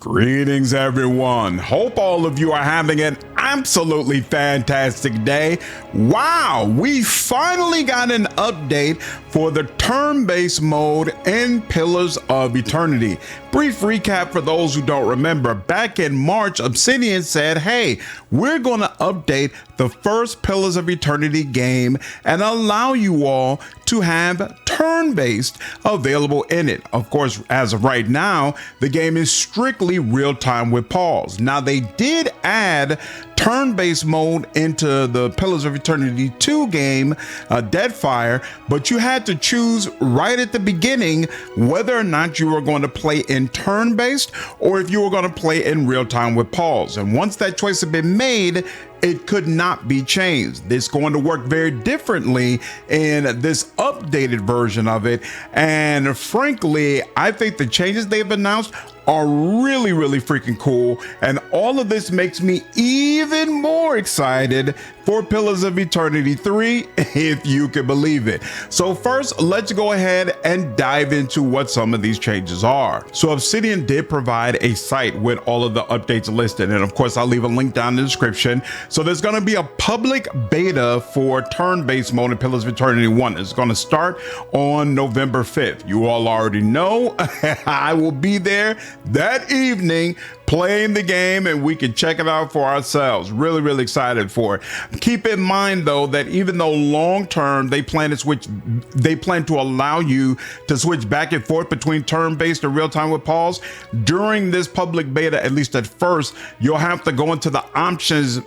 Greetings, everyone. Hope all of you are having an absolutely fantastic day. Wow, we finally got an update for the turn-based mode in Pillars of Eternity. Brief recap for those who don't remember. Back in March, Obsidian said, hey, we're going to update the first Pillars of Eternity game and allow you all to have turn-based available in it. Of course, as of right now, the game is strictly real-time with pause. Now, they did add turn-based mode into the Pillars of Eternity 2 game, Deadfire, but you had to choose right at the beginning whether or not you were going to play in turn-based or if you were going to play in real-time with pause. And once that choice had been made, it could not be changed. It's going to work very differently in this updated version of it. And frankly, I think the changes they've announced are really freaking cool. And all of this makes me even more excited for Pillars of Eternity 3, if you can believe it. So first, let's go ahead and dive into what some of these changes are. So Obsidian did provide a site with all of the updates listed. And of course, I'll leave a link down in the description. So there's going to be a public beta for turn-based mode in Pillars of Eternity 1. It's going to start on November 5th. You all already know I will be there that evening playing the game, and we can check it out for ourselves. Really excited for it. Keep in mind though that even though long term they plan to allow you to switch back and forth between turn-based and real-time with pause, during this public beta, at least at first, you'll have to go into the options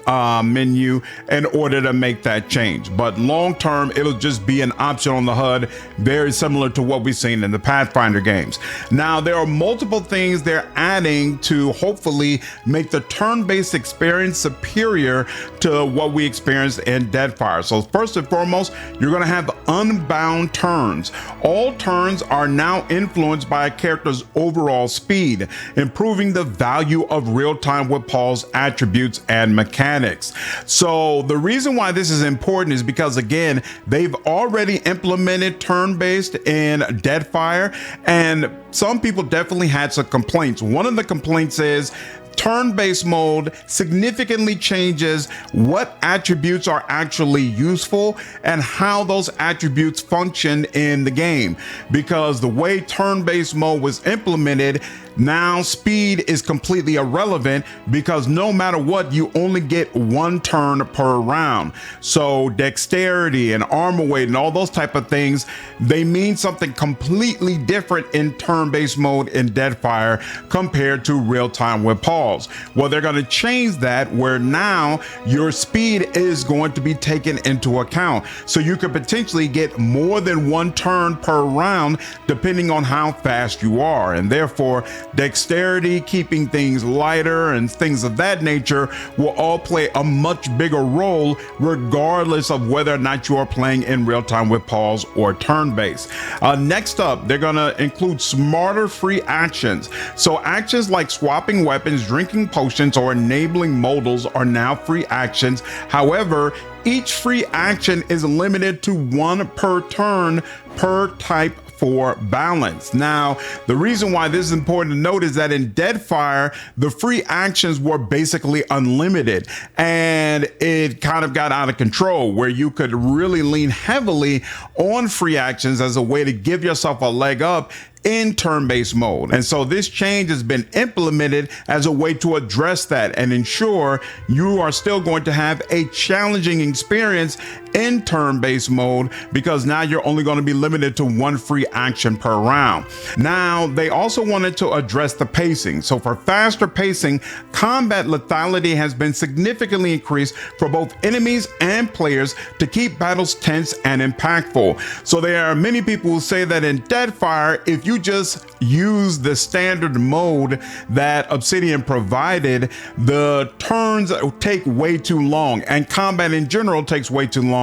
menu in order to make that change. But long term, it'll just be an option on the HUD, very similar to what we've seen in the Pathfinder games. Now, there are multiple things they're adding to hopefully make the turn-based experience superior to what we experienced in Deadfire. So first and foremost, you're going to have unbound turns. All turns are now influenced by a character's overall speed, improving the value of real-time with pause attributes and mechanics. So the reason why this is important is because, again, they've already implemented turn-based in Deadfire, and some people definitely had some complaints. One of the complaints is turn-based mode significantly changes what attributes are actually useful and how those attributes function in the game. Because the way turn-based mode was implemented, now speed is completely irrelevant because no matter what, you only get one turn per round. So dexterity and armor weight and all those type of things, they mean something completely different in turn-based mode in Deadfire compared to real-time with pause. Well, they're going to change that where now your speed is going to be taken into account. So you could potentially get more than one turn per round depending on how fast you are. And therefore, dexterity, keeping things lighter and things of that nature will all play a much bigger role regardless of whether or not you are playing in real time with pause or turn-based. Next up, they're going to include smarter free actions. So actions like swapping weapons, drinking potions, or enabling modals are now free actions. However, each free action is limited to one per turn per type for balance. Now, the reason why this is important to note is that in Deadfire, the free actions were basically unlimited, and it kind of got out of control where you could really lean heavily on free actions as a way to give yourself a leg up in turn-based mode. And so this change has been implemented as a way to address that and ensure you are still going to have a challenging experience in turn-based mode, because now you're only going to be limited to one free action per round. Now, they also wanted to address the pacing. So for faster pacing, combat lethality has been significantly increased for both enemies and players to keep battles tense and impactful. So there are many people who say that in Deadfire, if you just use the standard mode that Obsidian provided, the turns take way too long, and combat in general takes way too long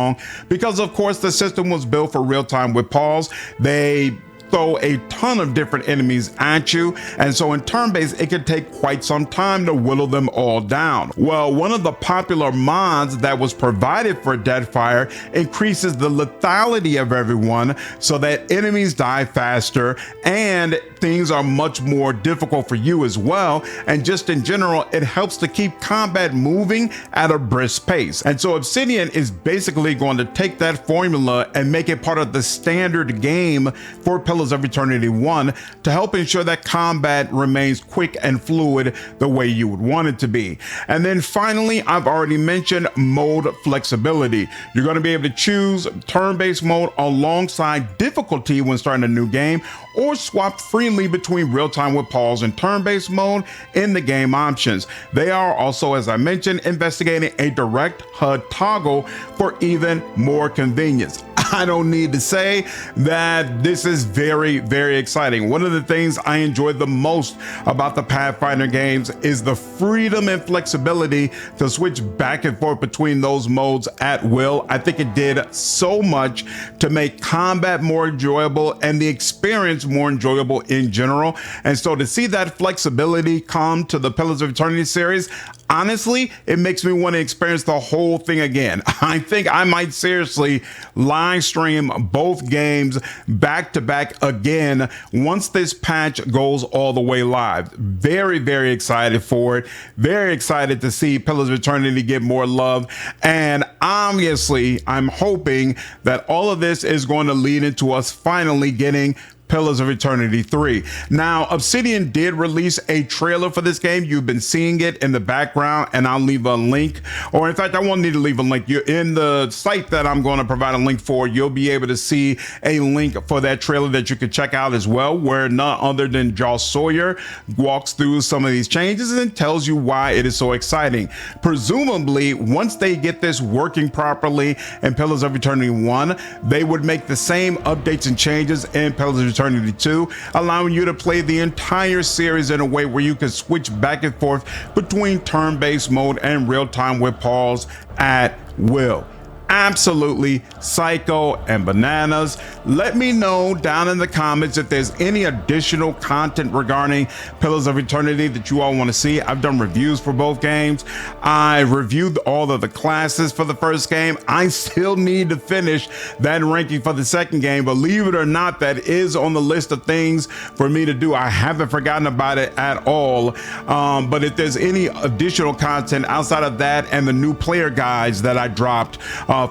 because, of course, the system was built for real time with pause. They throw a ton of different enemies at you, and so in turn-based it could take quite some time to whittle them all down. Well, one of the popular mods that was provided for Deadfire increases the lethality of everyone so that enemies die faster and things are much more difficult for you as well. And just in general, it helps to keep combat moving at a brisk pace. And so Obsidian is basically going to take that formula and make it part of the standard game for Pillars of Eternity 1 to help ensure that combat remains quick and fluid the way you would want it to be. And then finally, I've already mentioned mode flexibility. You're going to be able to choose turn-based mode alongside difficulty when starting a new game, or swap freely between real-time with pause and turn-based mode in the game options. They are also, as I mentioned, investigating a direct HUD toggle for even more convenience. I don't need to say that this is very, very exciting. One of the things I enjoy the most about the Pathfinder games is the freedom and flexibility to switch back and forth between those modes at will. I think it did so much to make combat more enjoyable and the experience more enjoyable in general. And so to see that flexibility come to the Pillars of Eternity series, honestly, it makes me want to experience the whole thing again. I think I might seriously live stream both games back to back again once this patch goes all the way live. Very, very excited for it. Very excited to see Pillars of Eternity get more love. And obviously, I'm hoping that all of this is going to lead into us finally getting Pillars of Eternity 3. Now, Obsidian did release a trailer for this game. You've been seeing it in the background, and I'll leave a link, or in fact, I won't need to leave a link. You're in the site that I'm going to provide a link for. You'll be able to see a link for that trailer that you can check out as well, where none other than Josh Sawyer walks through some of these changes and tells you why it is so exciting. Presumably, once they get this working properly in Pillars of Eternity 1, they would make the same updates and changes in Pillars of Eternity 2, allowing you to play the entire series in a way where you can switch back and forth between turn-based mode and real-time with pause at will. Absolutely psycho and bananas. Let me know down in the comments if there's any additional content regarding Pillars of Eternity that you all want to see. I've done reviews for both games. I reviewed all of the classes for the first game. I still need to finish that ranking for the second game. Believe it or not, that is on the list of things for me to do. I haven't forgotten about it at all. But if there's any additional content outside of that and the new player guides that I dropped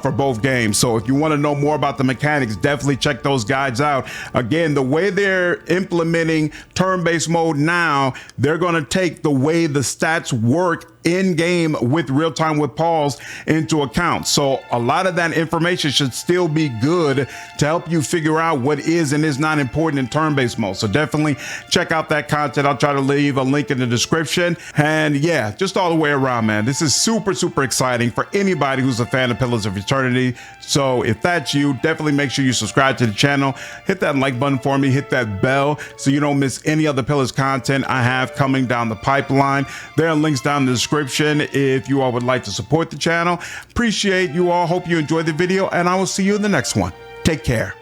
for both games. So if you want to know more about the mechanics, definitely check those guides out. Again, the way they're implementing turn-based mode now, they're going to take the way the stats work in game with real-time with pause into account. So a lot of that information should still be good to help you figure out what is and is not important in turn-based mode. So definitely check out that content. I'll try to leave a link in the description. And yeah, just all the way around, man, this is super, super exciting for anybody who's a fan of Pillars of Eternity. So if that's you, definitely make sure you subscribe to the channel, hit that like button for me, hit that bell so you don't miss any other Pillars content I have coming down the pipeline. There are links down in the description if you all would like to support the channel. Appreciate you all. Hope you enjoyed the video, and I will see you in the next one. Take care.